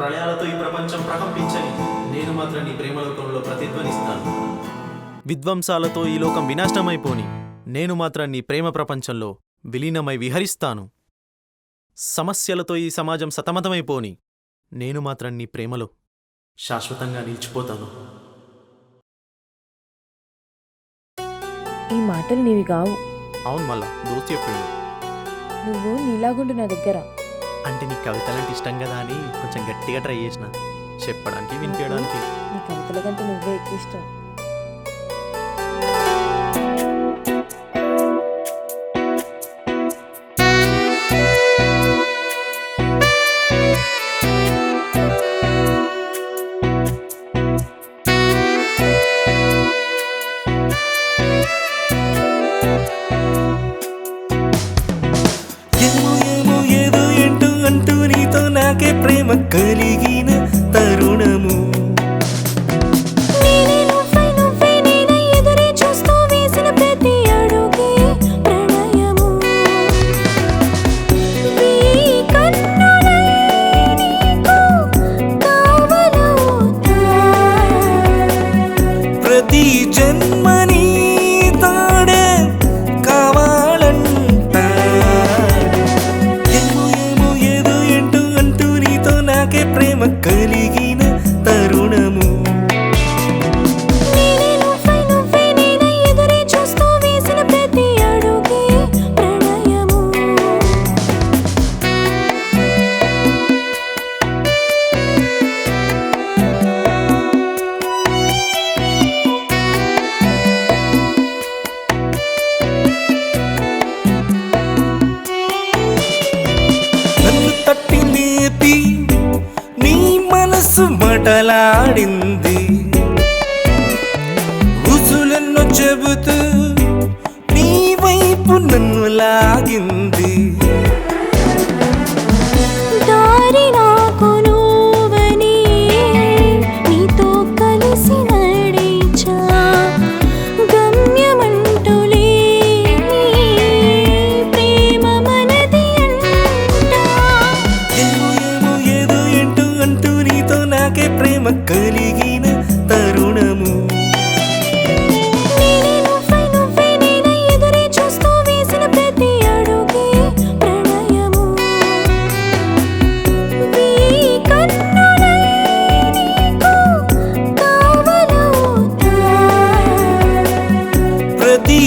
ప్రళయాలతో ఈ ప్రపంచం ప్రకంపించని నేను మాత్రం నీ ప్రేమలోకంలో ప్రతిధ్వనిస్తాను. విధ్వంసాలతో ఈ లోకం వినాశనమైపోని నేను మాత్రం నీ ప్రేమ ప్రపంచంలో విలీనమై విహరిస్తాను. సమస్యలతో ఈ సమాజం సతమతమైపోని నేను మాత్రం నీ ప్రేమలో శాశ్వతంగా నిలిచిపోతాను. ఈ మాటలు నీవి కావు. అవును, మళ్ళా దోస్తు చెప్పింది. నువ్వు నీలాగుండు నా దగ్గర. అంటే నీ కవితలంటే ఇష్టం కదా అని కొంచెం గట్టిగా ట్రై చేసిన చెప్పడానికి వినిపించడానికి. నీ కవితల కంటే నువ్వే ఎక్కువ ఇష్టం. నాకే ప్రేమ కలిగిన తరుణము ప్రతి జన్మని తాడే కావాలంట. ఏమో ఏదో ఏంటో అంటూ నీతో నాకే ప్రేమ కలిగిన తరుణము. తట్టి లేపి నీ మనసు మటలాడింది, రుసులెన్నో చెబుతూ నీ వైపు నన్ను లాగింది. నాకే ప్రేమ కలిగిన తరుణము. ప్రతి